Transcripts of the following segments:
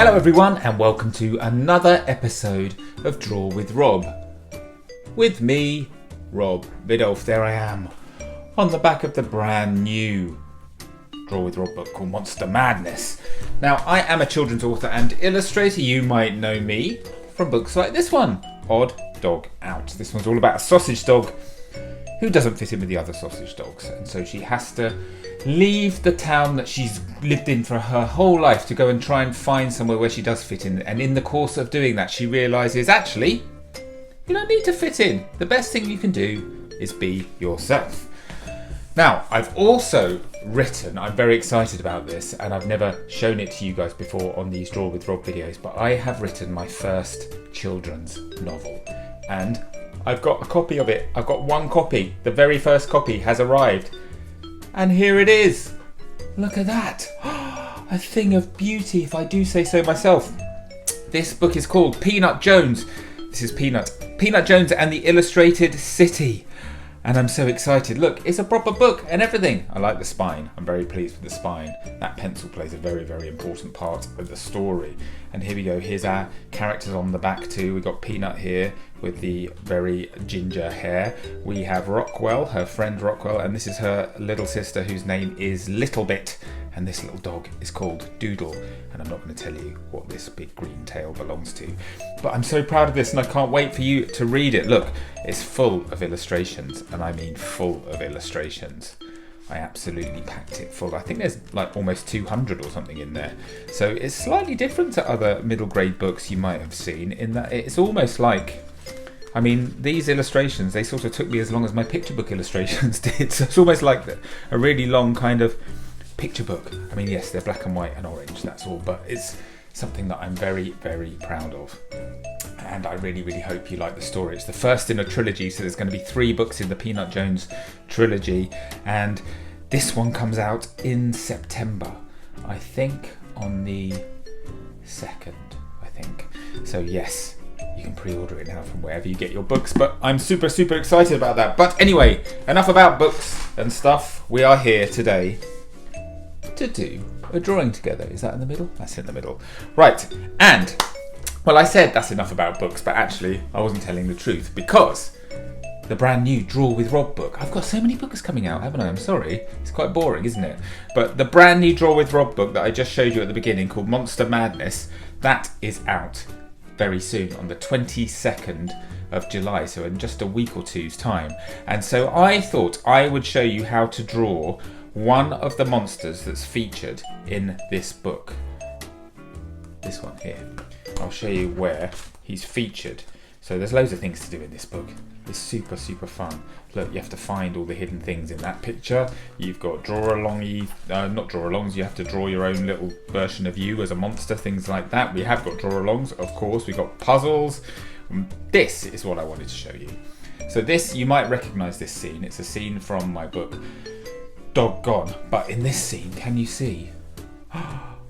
Hello everyone and welcome to another episode of Draw with Rob. With me, Rob Biddulph, there I am, on the back of the brand new Draw with Rob book called Monster Madness. Now I am a children's author and illustrator. You might know me from books like this one, Odd Dog Out. This one's all about a sausage dog who doesn't fit in with the other sausage dogs, and so she has to leave the town that she's lived in for her whole life to go and try and find somewhere where she does fit in. And in the course of doing that, she realises actually you don't need to fit in. The best thing you can do is be yourself. Now, I've also written, I'm very excited about this, and I've never shown it to you guys before on these Draw with Rob videos, but I have written my first children's novel, and I've got a copy of it. I've got one copy. The very first copy has arrived. And here it is. Look at that. A thing of beauty, if I do say so myself. This book is called Peanut Jones. This is Peanut Jones and the Illustrated City. And I'm so excited. Look, it's a proper book and everything. I like the spine. I'm very pleased with the spine. That pencil plays a very, very important part of the story. And here we go. Here's our characters on the back too. We've got Peanut here with the very ginger hair. We have Rockwell, her friend Rockwell, and this is her little sister whose name is Littlebit. And this little dog is called Doodle. And I'm not going to tell you what this big green tail belongs to. But I'm so proud of this and I can't wait for you to read it. Look, it's full of illustrations, and I mean full of illustrations. I absolutely packed it full. I think there's like almost 200 or something in there. So it's slightly different to other middle grade books you might have seen in that it's almost like, I mean, these illustrations, they sort of took me as long as my picture book illustrations did. So it's almost like a really long kind of picture book. I mean, yes, they're black and white and orange, that's all, but it's something that I'm very, very proud of. And I really, really hope you like the story. It's the first in a trilogy, so there's going to be 3 books in the Peanut Jones trilogy. And this one comes out in September, I think on the 2nd, I think. So yes, you can pre-order it now from wherever you get your books, but I'm super, super excited about that. But anyway, enough about books and stuff. We are here today to do a drawing together. Is that in the middle? That's in the middle. Right, and well, I said that's enough about books, but actually I wasn't telling the truth, because the brand new Draw with Rob book, I've got so many books coming out, haven't I? I'm sorry, it's quite boring, isn't it? But the brand new Draw with Rob book that I just showed you at the beginning, called Monster Madness, that is out very soon on the 22nd of July, so in just a week or two's time. And so I thought I would show you how to draw one of the monsters that's featured in this book. This one here. I'll show you where he's featured. So there's loads of things to do in this book. It's super, super fun. Look, you have to find all the hidden things in that picture. You've got not draw-alongs, you have to draw your own little version of you as a monster, things like that. We have got draw-alongs, of course. We've got puzzles. This is what I wanted to show you. So this, you might recognise this scene. It's a scene from my book, Dog Gone. But in this scene, can you see?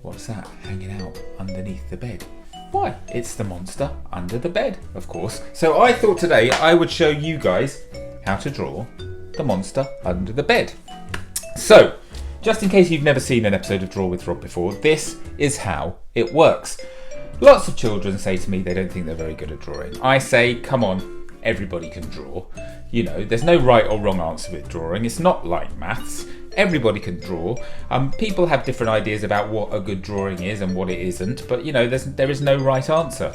What's that hanging out underneath the bed? Why, it's the monster under the bed, of course. So I thought today I would show you guys how to draw the monster under the bed. So, just in case you've never seen an episode of Draw with Rob before, this is how it works. Lots of children say to me they don't think they're very good at drawing. I say, come on, everybody can draw. You know, there's no right or wrong answer with drawing. It's not like maths. Everybody can draw. People have different ideas about what a good drawing is and what it isn't, but you know, there is no right answer.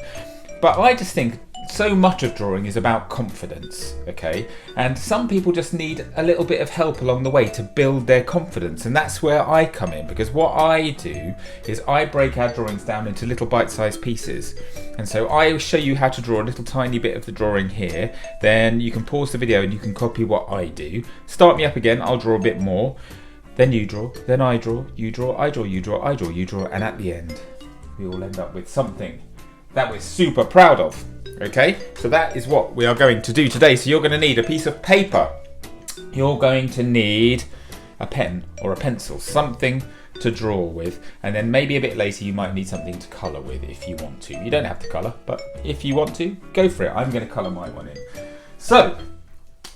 But I just think so much of drawing is about confidence, okay? And some people just need a little bit of help along the way to build their confidence, and that's where I come in, because what I do is I break our drawings down into little bite-sized pieces. And so I show you how to draw a little tiny bit of the drawing here, then you can pause the video and you can copy what I do. Start me up again, I'll draw a bit more, then you draw, then I draw, you draw, I draw, you draw, I draw, you draw, and at the end we all end up with something that we're super proud of. Okay, so that is what we are going to do today. So you're going to need a piece of paper, you're going to need a pen or a pencil, something to draw with, and then maybe a bit later you might need something to colour with if you want to. You don't have to colour, but if you want to, go for it. I'm going to colour my one in. So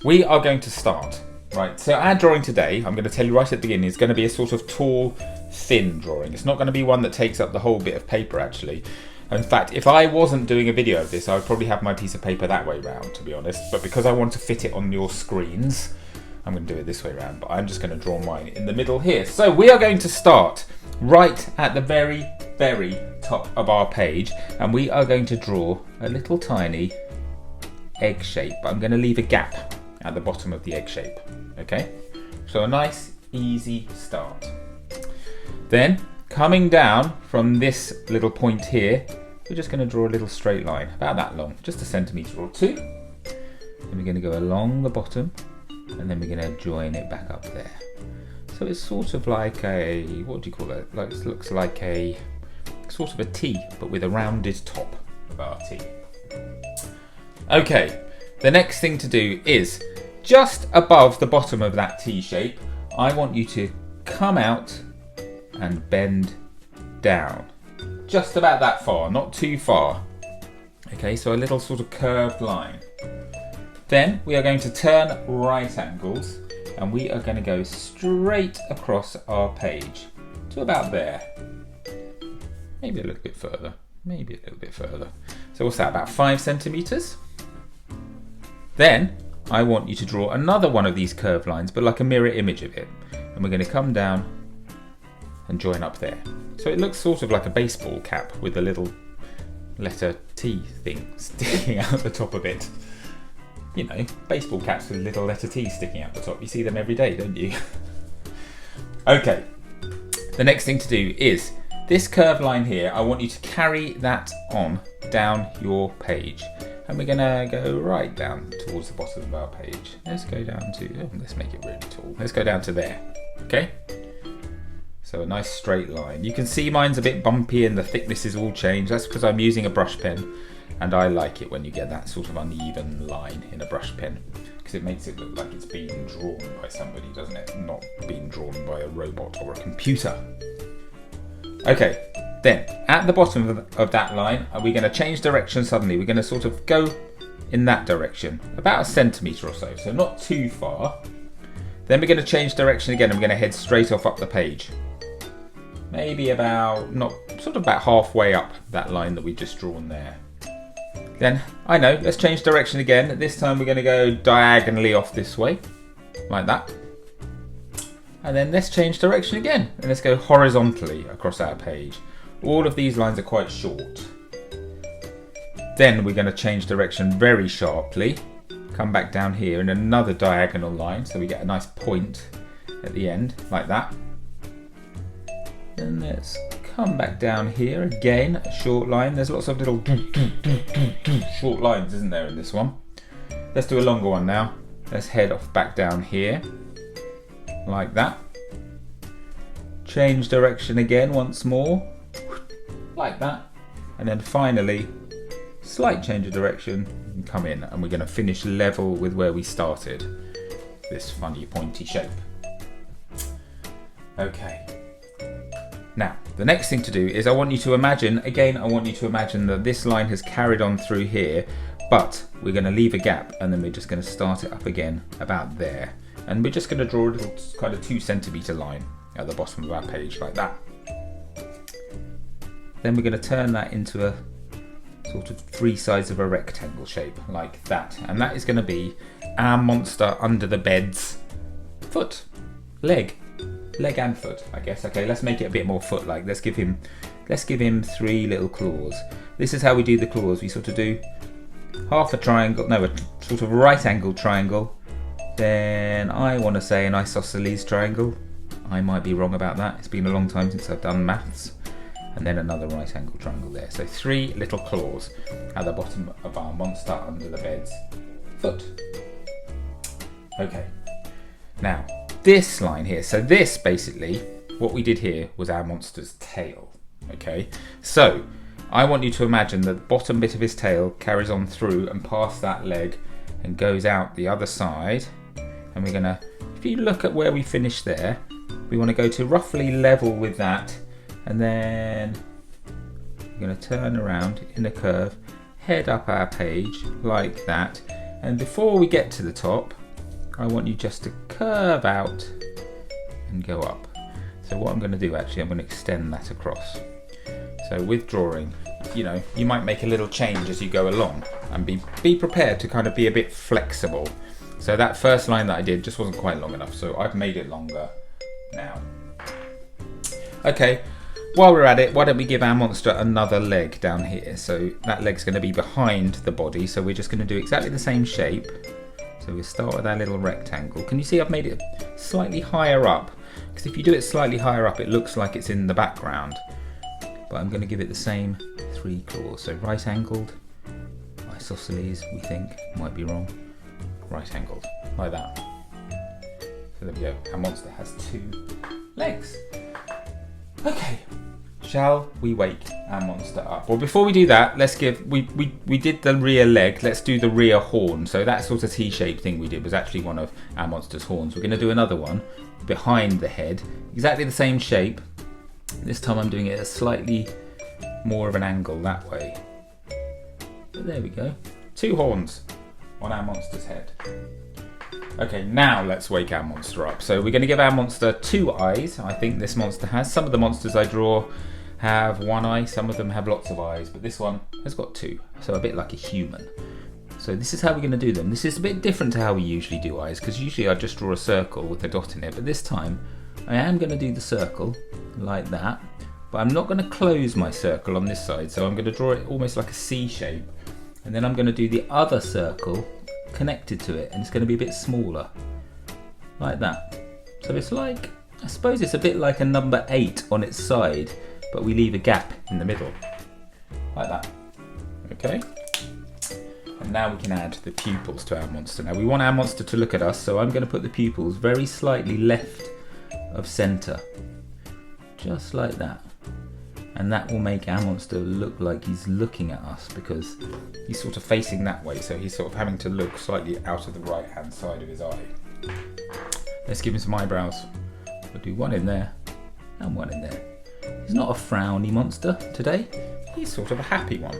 we are going to start Right, so our drawing today, I'm going to tell you right at the beginning, is going to be a sort of tall, thin drawing. It's not going to be one that takes up the whole bit of paper, actually. In fact, if I wasn't doing a video of this, I would probably have my piece of paper that way round, to be honest. But because I want to fit it on your screens, I'm going to do it this way round. But I'm just going to draw mine in the middle here. So we are going to start right at the very, very top of our page. And we are going to draw a little tiny egg shape. I'm going to leave a gap at the bottom of the egg shape. Okay? So a nice, easy start. Then, coming down from this little point here, we're just going to draw a little straight line, about that long, just a centimetre or two. Then we're going to go along the bottom, and then we're going to join it back up there. So it's sort of like a, what do you call it? Like, it looks like a sort of a T, but with a rounded top of our T. Okay, the next thing to do is, just above the bottom of that T shape, I want you to come out and bend down. Just about that far, not too far. Okay, so a little sort of curved line. Then we are going to turn right angles and we are going to go straight across our page to about there. Maybe a little bit further, maybe a little bit further. So what's that, about 5 centimetres? Then I want you to draw another one of these curved lines, but like a mirror image of it. And we're going to come down and join up there. So it looks sort of like a baseball cap with a little letter T thing sticking out the top of it. You know, baseball caps with a little letter T sticking out the top. You see them every day, don't you? Okay, the next thing to do is this curved line here, I want you to carry that on down your page. And we're gonna go right down towards the bottom of our page. Let's go down to, oh, let's make it really tall. Let's go down to there, okay? So a nice straight line. You can see mine's a bit bumpy and the thickness is all changed. That's because I'm using a brush pen and I like it when you get that sort of uneven line in a brush pen because it makes it look like it's being drawn by somebody, doesn't it? Not being drawn by a robot or a computer. Okay. Then, at the bottom of that line, we're going to change direction suddenly. We're going to sort of go in that direction, about a centimetre or so, so not too far. Then we're going to change direction again and we're going to head straight off up the page. Maybe about, not, sort of about halfway up that line that we've just drawn there. Then, I know, let's change direction again. This time we're going to go diagonally off this way, like that. And then let's change direction again and let's go horizontally across our page. All of these lines are quite short. Then we're going to change direction very sharply, come back down here in another diagonal line so we get a nice point at the end, like that. Then let's come back down here again, a short line. There's lots of little short lines, isn't there, in this one? Let's do a longer one now. Let's head off back down here, like that. Change direction again once more, like that, and then finally slight change of direction and come in, and we're going to finish level with where we started, this funny pointy shape. Okay, now the next thing to do is I want you to imagine that this line has carried on through here, but we're going to leave a gap and then we're just going to start it up again about there, and we're just going to draw a little kind of 2 centimetre line at the bottom of our page, like that. Then we're going to turn that into a sort of 3 sides of a rectangle shape, like that. And that is going to be our monster under the bed's foot, leg and foot, I guess. Okay, let's make it a bit more foot-like. Let's give him 3 little claws. This is how we do the claws. We sort of do half a triangle, no, a sort of right angle triangle. Then I want to say an isosceles triangle. I might be wrong about that. It's been a long time since I've done maths. And then another right angle triangle there. So 3 little claws at the bottom of our monster under the bed's foot. Okay, now this line here, so this basically, what we did here was our monster's tail. Okay, so I want you to imagine that the bottom bit of his tail carries on through and past that leg and goes out the other side. And we're gonna, if you look at where we finished there, we want to go to roughly level with that. And then we're going to turn around in a curve, head up our page like that. And before we get to the top, I want you just to curve out and go up. So what I'm going to do actually, I'm going to extend that across. So with drawing, you know, you might make a little change as you go along and be prepared to kind of be a bit flexible. So that first line that I did just wasn't quite long enough, so I've made it longer now. Okay, while we're at it, why don't we give our monster another leg down here? So that leg's going to be behind the body, so we're just going to do exactly the same shape. So we'll start with our little rectangle. Can you see I've made it slightly higher up? Because if you do it slightly higher up, it looks like it's in the background. But I'm going to give it the same 3 claws. So right angled, isosceles, we think, might be wrong. Right angled, like that. So there we go, our monster has 2 legs. Okay, shall we wake our monster up? Well, before we do that, let's give, we did the rear leg, let's do the rear horn. So that sort of T-shaped thing we did was actually one of our monster's horns. We're going to do another one behind the head, exactly the same shape. This time I'm doing it at slightly more of an angle that way. But there we go, 2 horns on our monster's head. Okay, now let's wake our monster up. So we're going to give our monster 2 eyes. I think this monster has. Some of the monsters I draw have 1 eye, some of them have lots of eyes, but this one has got 2, so a bit like a human. So this is how we're going to do them. This is a bit different to how we usually do eyes, because usually I just draw a circle with a dot in it, but this time I am going to do the circle like that, but I'm not going to close my circle on this side, so I'm going to draw it almost like a C shape, and then I'm going to do the other circle connected to it, and it's going to be a bit smaller like that. So it's like, I suppose it's a bit like a number 8 on its side, but we leave a gap in the middle like that. Okay, and now we can add the pupils to our monster. Now we want our monster to look at us, so I'm going to put the pupils very slightly left of center, just like that. And that will make our monster look like he's looking at us, because he's sort of facing that way, so he's sort of having to look slightly out of the right hand side of his eye. Let's give him some eyebrows. We'll do 1 in there and 1 in there. He's not a frowny monster today, he's sort of a happy one.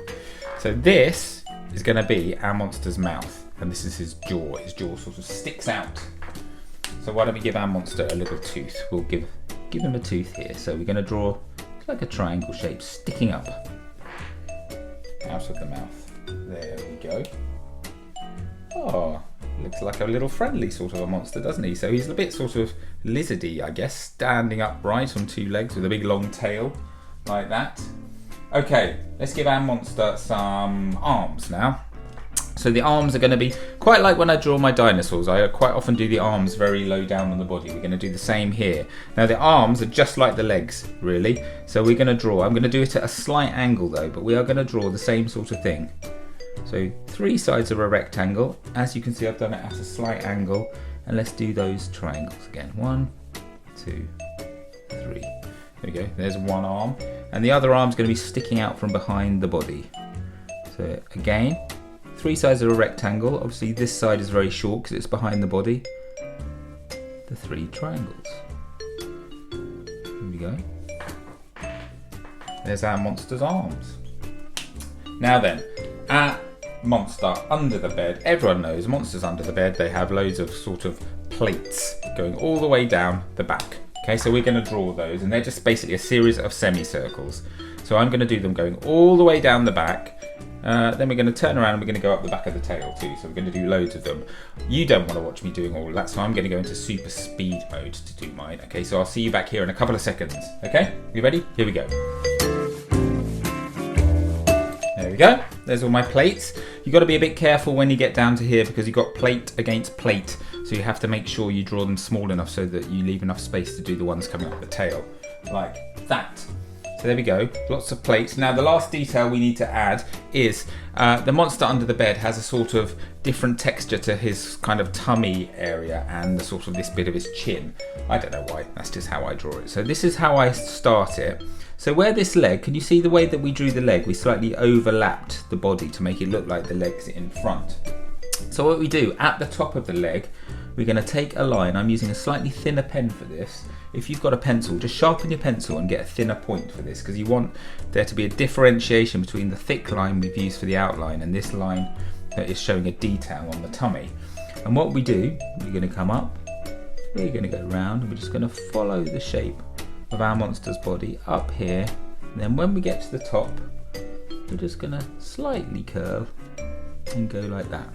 So this is going to be our monster's mouth, and this is his jaw. His jaw sort of sticks out. So why don't we give our monster a little tooth? We'll give him a tooth here. So we're going to draw like a triangle shape sticking up out of the mouth. There we go. Oh, looks like a little friendly sort of a monster, doesn't he? So he's a bit sort of lizardy, I guess, standing upright on 2 legs with a big long tail like that. Okay, let's give our monster some arms now. So the arms are going to be quite like when I draw my dinosaurs. I quite often do the arms very low down on the body. We're going to do the same here. Now the arms are just like the legs, really. So we're going to draw, I'm going to do it at a slight angle though, but we are going to draw the same sort of thing. So 3 sides of a rectangle. As you can see, I've done it at a slight angle. And let's do those triangles again. 1, 2, 3. There we go, there's 1 arm. And the other arm's going to be sticking out from behind the body. So again, 3 sides of a rectangle. Obviously this side is very short because it's behind the body. The 3 triangles. Here we go. There's our monster's arms. Now then, our monster under the bed. Everyone knows monsters under the bed, they have loads of sort of plates going all the way down the back. Okay, so we're going to draw those, and they're just basically a series of semicircles. So I'm going to do them going all the way down the back. Then we're going to turn around and we're going to go up the back of the tail too. So we're going to do loads of them. You don't want to watch me doing all of that, so I'm going to go into super speed mode to do mine. Okay, so I'll see you back here in a couple of seconds. Okay, you ready? Here we go. There we go. There's all my plates. You've got to be a bit careful when you get down to here because you've got plate against plate. So you have to make sure you draw them small enough so that you leave enough space to do the ones coming up the tail. Like that. So there we go, lots of plates. Now the last detail we need to add is the monster under the bed has a sort of different texture to his kind of tummy area and the sort of this bit of his chin. I don't know why, that's just how I draw it. So this is how I start it. So where this leg, can you see the way that we drew the leg? We slightly overlapped the body to make it look like the leg's in front. So what we do, at the top of the leg, we're going to take a line. I'm using a slightly thinner pen for this. If you've got a pencil, just sharpen your pencil and get a thinner point for this because you want there to be a differentiation between the thick line we've used for the outline and this line that is showing a detail on the tummy. And what we do, we're going to come up, we're going to go round, and we're just going to follow the shape of our monster's body up here. And then when we get to the top, we're just going to slightly curl and go like that.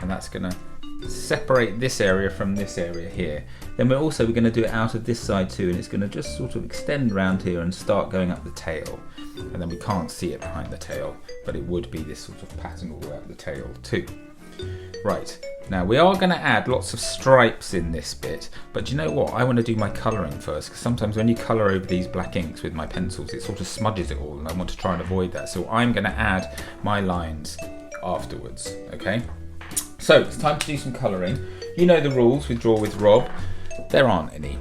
And that's going to separate this area from this area here. Then we're going to do it out of this side too, and it's going to just sort of extend around here and start going up the tail. And then we can't see it behind the tail, but it would be this sort of pattern all the way up the tail too. Right, now we are going to add lots of stripes in this bit, but do you know what? I want to do my colouring first, because sometimes when you colour over these black inks with my pencils, it sort of smudges it all, and I want to try and avoid that. So I'm going to add my lines afterwards, okay? So it's time to do some colouring. You know the rules with Draw with Rob. There aren't any.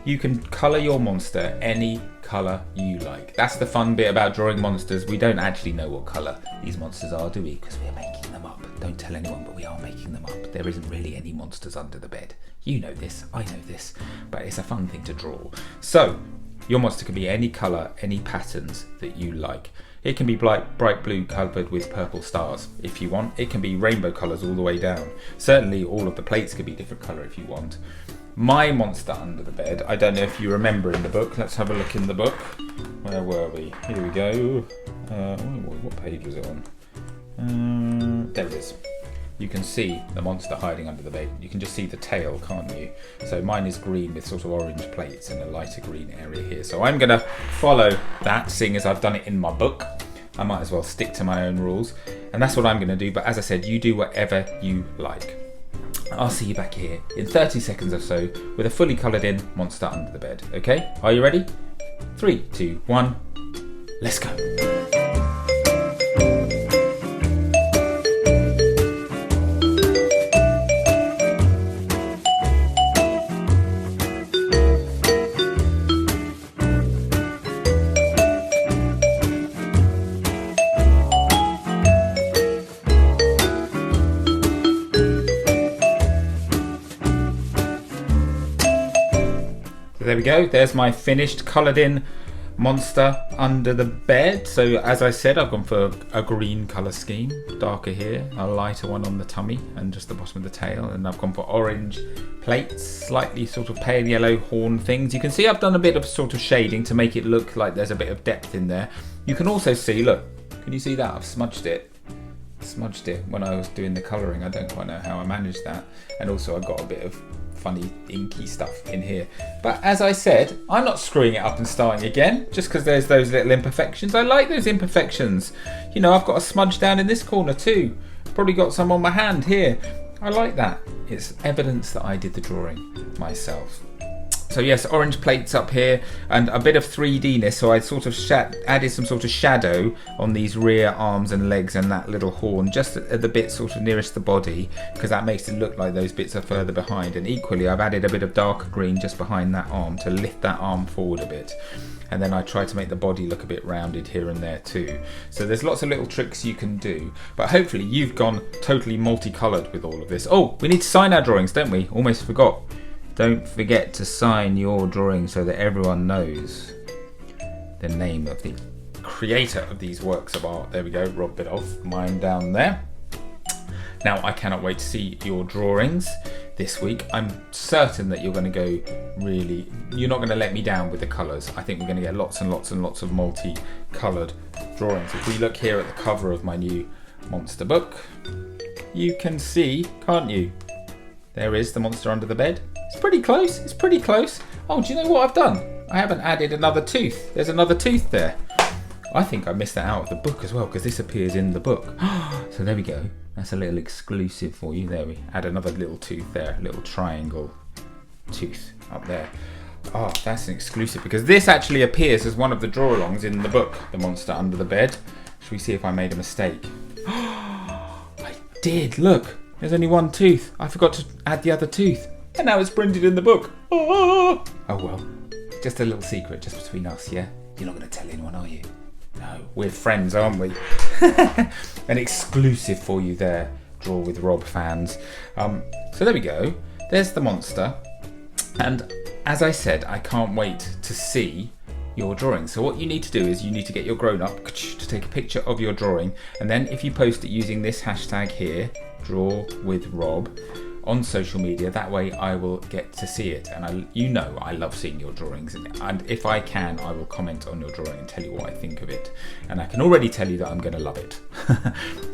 You can colour your monster any colour you like. That's the fun bit about drawing monsters. We don't actually know what colour these monsters are, do we? Because we're making them up. Don't tell anyone, but we are making them up. There isn't really any monsters under the bed. You know this, I know this, but it's a fun thing to draw. So your monster can be any colour, any patterns that you like. It can be bright blue covered with purple stars if you want. It can be rainbow colours all the way down. Certainly all of the plates could be different colour if you want. My monster under the bed, I don't know if you remember in the book. Let's have a look in the book. Where were we? Here we go. What page was it on? There it is. You can see the monster hiding under the bed. You can just see the tail, can't you? So mine is green with sort of orange plates and a lighter green area here. So I'm going to follow that, seeing as I've done it in my book. I might as well stick to my own rules. And that's what I'm going to do. But as I said, you do whatever you like. I'll see you back here in 30 seconds or so with a fully coloured in monster under the bed. Okay? Are you ready? 3, 2, 1, let's go. There we go, there's my finished coloured in monster under the bed. So as I said, I've gone for a green colour scheme, darker here, a lighter one on the tummy and just the bottom of the tail, and I've gone for orange plates, slightly sort of pale yellow horn things. You can see I've done a bit of sort of shading to make it look like there's a bit of depth in there. You can also see, look, can you see that? I've smudged it when I was doing the colouring. I don't quite know how I managed that. And also I got a bit of funny inky stuff in here. But as I said, I'm not screwing it up and starting again just because there's those little imperfections. I like those imperfections. You know, I've got a smudge down in this corner too. Probably got some on my hand here. I like that. It's evidence that I did the drawing myself. So yes, orange plates up here and a bit of 3D-ness, so I sort of added some sort of shadow on these rear arms and legs and that little horn just at the bit sort of nearest the body, because that makes it look like those bits are further behind. And equally I've added a bit of darker green just behind that arm to lift that arm forward a bit. And then I try to make the body look a bit rounded here and there too. So there's lots of little tricks you can do, but hopefully you've gone totally multicoloured with all of this. Oh, we need to sign our drawings, don't we? Almost forgot. Don't forget to sign your drawing so that everyone knows the name of the creator of these works of art. There we go, Rob Biddulph, mine down there. Now I cannot wait to see your drawings this week. I'm certain that you're going to go you're not going to let me down with the colours. I think we're going to get lots and lots and lots of multi-coloured drawings. If we look here at the cover of my new monster book, you can see, can't you? There is the monster under the bed. It's pretty close, it's pretty close. Oh, do you know what I've done? I haven't added another tooth. There's another tooth there. I think I missed that out of the book as well, because this appears in the book. So there we go. That's a little exclusive for you. There we add another little tooth there, little triangle tooth up there. Oh, that's an exclusive, because this actually appears as one of the draw-alongs in the book, The Monster Under the Bed. Should we see if I made a mistake? I did, look. There's only one tooth. I forgot to add the other tooth. And now it's printed in the book. Oh well, just a little secret just between us, yeah? You're not going to tell anyone, are you? No, we're friends, aren't we? An exclusive for you there, Draw with Rob fans. So there we go. There's the monster. And as I said, I can't wait to see your drawing. So what you need to do is you need to get your grown-up to take a picture of your drawing. And then if you post it using this hashtag here, Draw with Rob, on social media. That way I will get to see it, and you know I love seeing your drawings, and if I can, I will comment on your drawing and tell you what I think of it, and I can already tell you that I'm going to love it.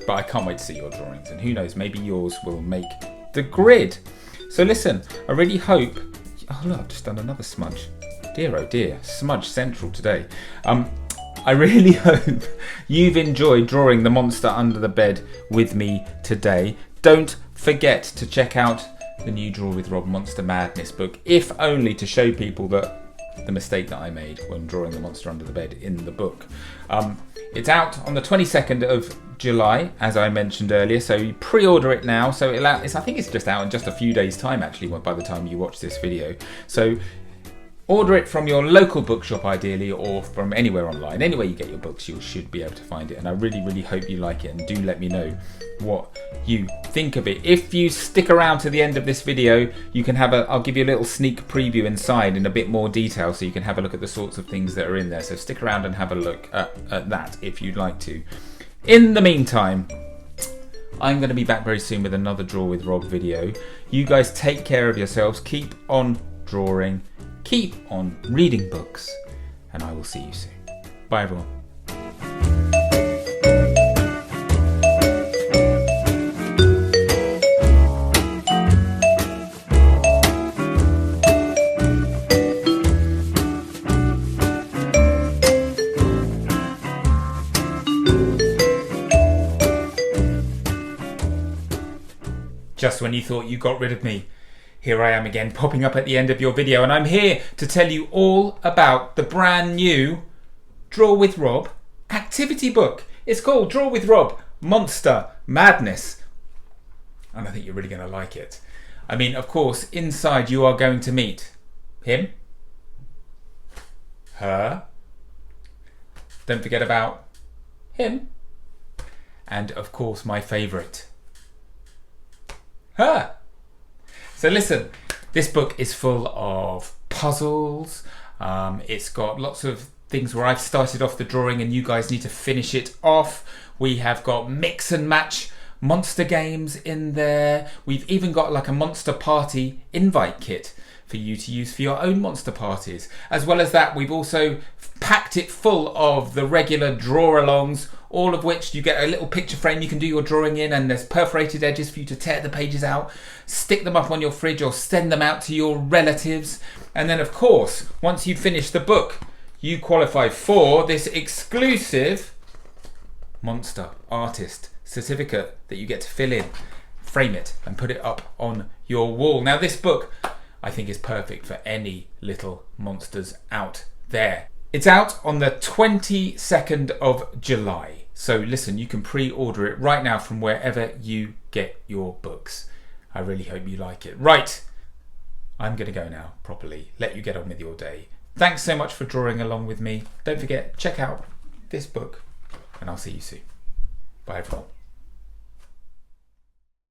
But I can't wait to see your drawings, and who knows, maybe yours will make the grid. So listen, I really hope... Oh look, I've just done another smudge. Dear oh dear, smudge central today. I really hope you've enjoyed drawing the monster under the bed with me today. Don't forget to check out the new Draw with Rob Monster Madness book, if only to show people that the mistake that I made when drawing the monster under the bed in the book. It's out on the 22nd of July, as I mentioned earlier, so you pre-order it now. So I think it's just out in just a few days' time, actually, by the time you watch this video. So order it from your local bookshop, ideally, or from anywhere online. Anywhere you get your books, you should be able to find it. And I really, really hope you like it, and do let me know what you think of it. If you stick around to the end of this video, you can I'll give you a little sneak preview inside in a bit more detail, so you can have a look at the sorts of things that are in there. So stick around and have a look at that if you'd like to. In the meantime, I'm going to be back very soon with another Draw with Rob video. You guys take care of yourselves, keep on drawing, keep on reading books, and I will see you soon. Bye everyone. Just when you thought you got rid of me, here I am again, popping up at the end of your video, and I'm here to tell you all about the brand new Draw with Rob activity book. It's called Draw with Rob Monster Madness, and I think you're really going to like it. I mean, of course, inside you are going to meet him, her, don't forget about him, and of course my favourite, her. So listen, this book is full of puzzles. It's got lots of things where I've started off the drawing and you guys need to finish it off. We have got mix and match monster games in there. We've even got like a monster party invite kit for you to use for your own monster parties. As well as that, we've also packed it full of the regular draw-alongs, all of which you get a little picture frame you can do your drawing in, and there's perforated edges for you to tear the pages out, stick them up on your fridge or send them out to your relatives. And then of course, once you finish the book, you qualify for this exclusive monster artist certificate that you get to fill in, frame it and put it up on your wall. Now this book I think is perfect for any little monsters out there. It's out on the 22nd of July. So listen, you can pre-order it right now from wherever you get your books. I really hope you like it. Right, I'm going to go now properly, let you get on with your day. Thanks so much for drawing along with me. Don't forget, check out this book, and I'll see you soon. Bye everyone.